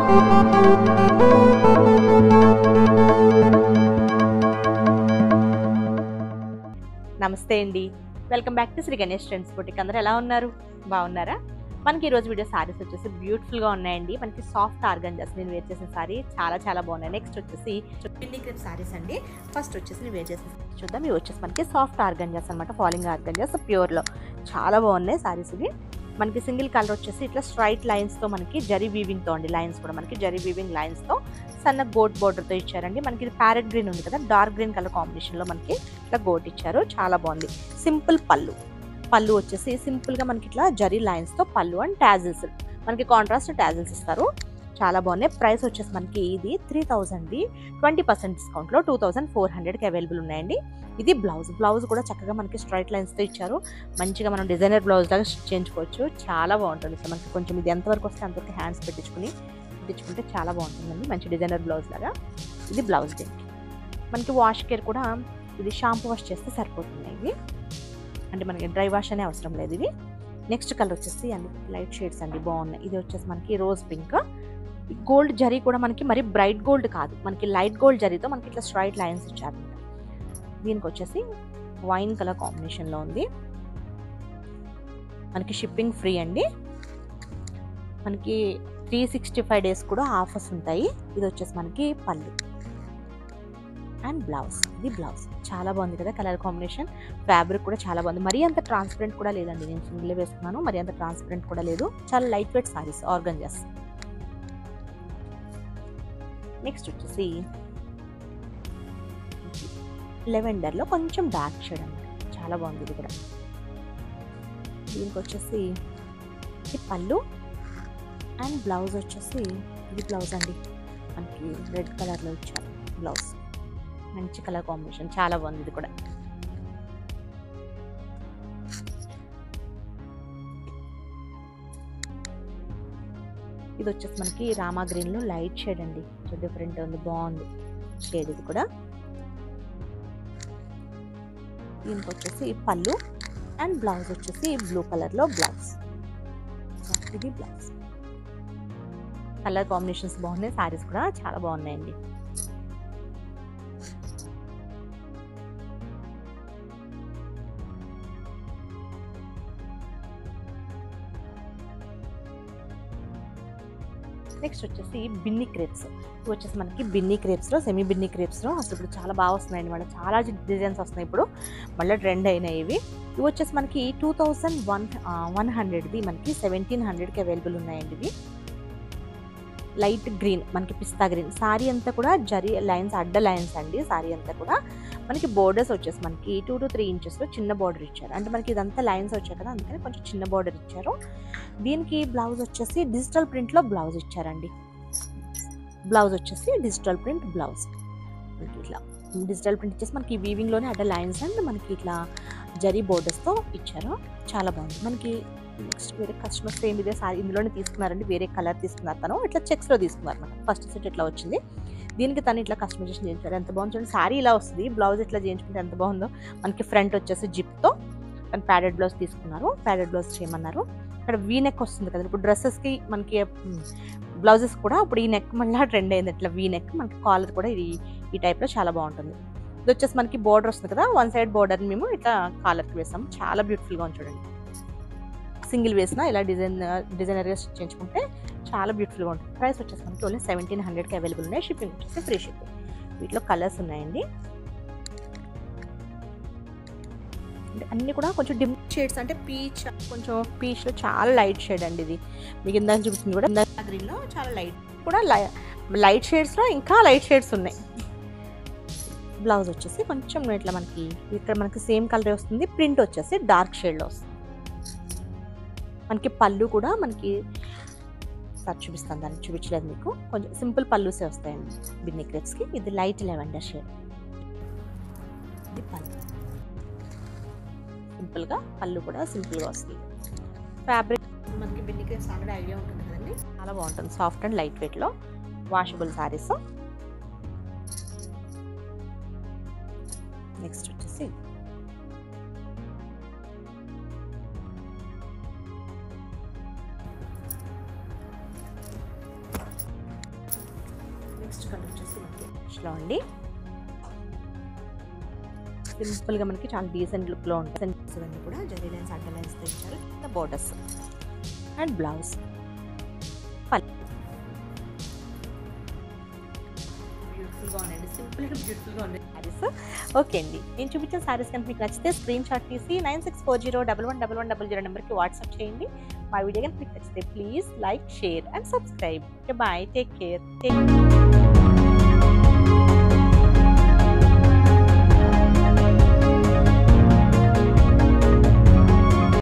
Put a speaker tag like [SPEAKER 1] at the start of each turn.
[SPEAKER 1] నమస్తే అండి, welcome back to Shri Ganesh trends boutique. అందరూ ఎలా ఉన్నారు? బాగున్నారా? మనకి ఈరోజు వీడియో సారీస్ వచ్చేసి బ్యూటిఫుల్గా ఉన్నాయండి. మనకి సాఫ్ట్ ఆర్గంజాస్ నేను వేర్ చేసిన సారీ చాలా బాగున్నాయి. నెక్స్ట్ వచ్చేసి పిన్ని క్రేప్ సారీస్ అండి. ఫస్ట్ వచ్చేసి నేను వేర్ చేసిన చూద్దాం. ఇవి వచ్చేసి మనకి సాఫ్ట్ ఆర్గంజాస్ అనమాట, ఫాలింగ్ ఆర్గంజాస్ ప్యూర్లో చాలా బాగున్నాయి సారీస్. ఇవి మనకి సింగిల్ కలర్ వచ్చేసి ఇట్లా స్ట్రైట్ లైన్స్తో మనకి జరీ వీవింగ్తో అండి. లైన్స్ కూడా మనకి జరీ వీవింగ్ లైన్స్తో సన్న గోట్ బోర్డర్తో ఇచ్చారండి. మనకి ఇది ప్యారెట్ గ్రీన్ ఉంది కదా, డార్క్ గ్రీన్ కలర్ కాంబినేషన్లో మనకి ఇట్లా గోట్ ఇచ్చారు. చాలా బాగుంది. సింపుల్ పళ్ళు వచ్చేసి సింపుల్గా మనకి ఇట్లా జరీ లైన్స్తో పళ్ళు అండ్ టాజిల్స్, మనకి కాంట్రాస్ట్ టాజిల్స్ ఇస్తారు. చాలా బాగున్నాయి. ప్రైస్ వచ్చేసి మనకి ఇది 3000 20% డిస్కౌంట్లో 2400కి అవైలబుల్ ఉన్నాయండి. ఇది బ్లౌజ్ కూడా చక్కగా మనకి స్ట్రైట్ లైన్స్తో ఇచ్చారు. మంచిగా మనం డిజైనర్ బ్లౌజ్ లాగా స్టిచ్ చేయించుకోవచ్చు. చాలా బాగుంటుంది. సో మనకి కొంచెం ఇది ఎంతవరకు వస్తే అంతవరకు హ్యాండ్స్ పెట్టించుకుంటే చాలా బాగుంటుందండి. మంచి డిజైనర్ బ్లౌజ్ లాగా ఇది బ్లౌజ్. దీనికి మనకి వాష్ కేర్ కూడా ఇది షాంపూ వాష్ చేస్తే సరిపోతుంది. ఇవి అంటే మనకి డ్రై వాష్ అనే అవసరం లేదు. ఇవి నెక్స్ట్ కలర్ వచ్చేసి అన్ని లైట్ షేడ్స్ అండి, బాగున్నాయి. ఇది వచ్చేసి మనకి రోజ్ పింక్. గోల్డ్ జరీ కూడా మనకి మరి బ్రైట్ గోల్డ్ కాదు, మనకి లైట్ గోల్డ్ జరీతో మనకి ఇట్లా స్ట్రైట్ లైన్స్ ఇచ్చారు. దీనికి వచ్చేసి వైన్ కలర్ కాంబినేషన్లో ఉంది. మనకి షిప్పింగ్ ఫ్రీ అండి. మనకి 365 డేస్ కూడా ఆఫర్స్ ఉంటాయి. ఇది వచ్చేసి మనకి పళ్ళు అండ్ బ్లౌజ్. ఇది బ్లౌజ్ చాలా బాగుంది కదా కలర్ కాంబినేషన్. ఫ్యాబ్రిక్ కూడా చాలా బాగుంది. మరీ అంత ట్రాన్స్పరెంట్ కూడా లేదండి, నేను సింగిల్ వేసుకున్నాను. మరీ అంత ట్రాన్స్పరెంట్ కూడా లేదు. చాలా light weight saris organzas. Next వచ్చేసి లెవెండర్లో కొంచెం డార్క్ షేడ్ అండి, చాలా బాగుంది. ఇది కూడా దీనికి వచ్చేసి ఇది పళ్ళు అండ్ బ్లౌజ్ వచ్చేసి ఇది బ్లౌజ్ అండి. మనకి రెడ్ కలర్లో ఇచ్చారు బ్లౌజ్. మంచి కలర్ కాంబినేషన్, చాలా బాగుంది. ఇది కూడా ఇది వచ్చేసి మనకి రామా గ్రీన్లో లైట్ షేడ్ అండి, డిఫరెంట్ ఉంది, బాగుంది షేడ్. ఇది కూడా దీనికి వచ్చేసి పళ్ళు అండ్ బ్లౌజ్ వచ్చేసి బ్లూ కలర్లో బ్లౌజ్. ఇది బ్లౌజ్. కలర్ కాంబినేషన్స్ బాగున్నాయి. సారీస్ కూడా చాలా బాగున్నాయండి. నెక్స్ట్ వచ్చేసి బిన్నీ క్రేప్స్. ఇవి వచ్చేసి మనకి బిన్నీ క్రేప్స్లో, సెమీ బిన్నీ క్రేప్స్లో అసలు ఇప్పుడు చాలా బాగా వస్తున్నాయండి. మన చాలా డిజైన్స్ వస్తున్నాయి ఇప్పుడు, మళ్ళీ ట్రెండ్ అయినాయి ఇవి. ఇవి వచ్చేసి మనకి 2100ది మనకి 1700కి అవైలబుల్ ఉన్నాయండి. ఇవి లైట్ గ్రీన్, మనకి పిస్తా గ్రీన్. సారీ అంతా కూడా జరీ లైన్స్, అడ్డ లైన్స్ అండి. సారీ అంతా కూడా మనకి బోర్డర్స్ వచ్చేసి మనకి 2 to 3 ఇంచెస్లో చిన్న బార్డర్ ఇచ్చారు. అంటే మనకి ఇదంతా లైన్స్ వచ్చాయి కదా, అందుకని కొంచెం చిన్న బార్డర్ ఇచ్చారు. దీనికి బ్లౌజ్ వచ్చేసి డిజిటల్ ప్రింట్లో బ్లౌజ్ ఇచ్చారండి. బ్లౌజ్ వచ్చేసి డిజిటల్ ప్రింట్ బ్లౌజ్. మనకి ఇట్లా డిజిటల్ ప్రింట్ ఇచ్చేసి మనకి వీవింగ్లోనే అడ్డ లైన్స్ అండ్ మనకి ఇట్లా జరీ బోర్డర్స్తో ఇచ్చారు. చాలా బాగుంది. మనకి నెక్స్ట్ వేరే కస్టమర్ సేమ్ ఇదే సారీ ఇందులోనే తీసుకున్నారండి. వేరే కలర్ తీసుకున్నారు, తను ఇట్లా చెక్స్లో తీసుకున్నారు అనమాట. ఫస్ట్ సెట్ ఇట్లా వచ్చింది. దీనికి తను ఇట్లా కస్టమైజేషన్ చేయించారు. ఎంత బాగుంది చూడండి. సారీ ఇలా వస్తుంది, బ్లౌజ్ ఇట్లా చేయించుకుంటే ఎంత బాగుందో. మనకి ఫ్రంట్ వచ్చేసి జిప్తో తను ప్యాడెడ్ బ్లౌజ్ తీసుకున్నారు. ప్యాడెడ్ బ్లౌజ్ చేయమన్నారు. ఇక్కడ వీ నెక్ వస్తుంది కదా, ఇప్పుడు డ్రెస్సెస్కి మనకి బ్లౌజెస్ కూడా ఇప్పుడు ఈ నెక్ మళ్ళీ ట్రెండ్ అయింది. ఇట్లా వీ నెక్, మనకి కాలర్ కూడా ఈ టైప్లో చాలా బాగుంటుంది. ఇది వచ్చేసి మనకి బోర్డర్ వస్తుంది కదా, వన్ సైడ్ బోర్డర్ మేము ఇట్లా కాలర్కి వేసాము. చాలా బ్యూటిఫుల్గా ఉంది చూడండి. సింగిల్ వేసిన ఇలా డిజైనర్గా స్టిచ్ చేయించుకుంటే చాలా బ్యూటిఫుల్గా ఉంటుంది. ప్రైస్ వచ్చేసి మనకి ఓన్లీ 1700కి అవైలబుల్ ఉన్నాయి. షిప్పింగ్ వచ్చేసి ఫ్రీ షిప్పింగ్. వీటిలో కలర్స్ ఉన్నాయండి. అన్నీ కూడా కొంచెం డిమ్ షేడ్స్, అంటే పీచ్, కొంచెం పీచ్లో చాలా లైట్ షేడ్ అండి. ఇది మీకు ఇందాక చూపిస్తుంది కూడా, ఇందాక గ్రీన్లో చాలా లైట్ కూడా లైట్ షేడ్స్లో ఇంకా లైట్ షేడ్స్ ఉన్నాయి. బ్లౌజ్ వచ్చేసి కొంచెం ఇట్లా మనకి ఇక్కడ మనకి సేమ్ కలర్ వస్తుంది. ప్రింట్ వచ్చేసి డార్క్ షేడ్లో వస్తుంది. మనకి పళ్ళు కూడా మనకి సార్ చూపిస్తాను, దాన్ని చూపించలేదు మీకు. కొంచెం సింపుల్ పళ్ళుసే వస్తాయండి బిన్నీ క్రేప్స్కి. ఇది లైట్ లెవెండర్ షేడ్. ఇది పళ్ళు సింపుల్గా, పళ్ళు కూడా సింపుల్గా వస్తుంది. ఫ్యాబ్రిక్ మనకి బిన్నీ క్రేప్స్ ఆల్రెడీ ఐడియా ఉంటుంది కదండి, చాలా బాగుంటుంది. సాఫ్ట్ అండ్ లైట్ వెయిట్లో వాషబుల్ సారీస్. నెక్స్ట్ వచ్చేసి నెక్స్ట్ కలర్ వచ్చేసి మనకి లో అండి సింపుల్ గా మనకి చాలా డీసెంట్ లుక్ లో ఉంటుంది. ఇవన్నీ కూడా జరీ లైన్స్ అడ్డ లైన్స్ తెచ్చారు. బోర్డర్స్ అండ్ బ్లౌజ్ బ్యూటిఫుల్గా ఉన్నాయండి. సింపుల్గా బ్యూటిఫుల్గా ఉన్నాయి శారీస్. ఓకే అండి, నేను చూపించిన శారీస్ కనుక మీకు నచ్చితే స్క్రీన్ షాట్ తీసి 9640111100 నెంబర్కి వాట్సాప్ చేయండి. మా వీడియో కనుక మీకు నచ్చితే please like, share and subscribe. Bye, take care.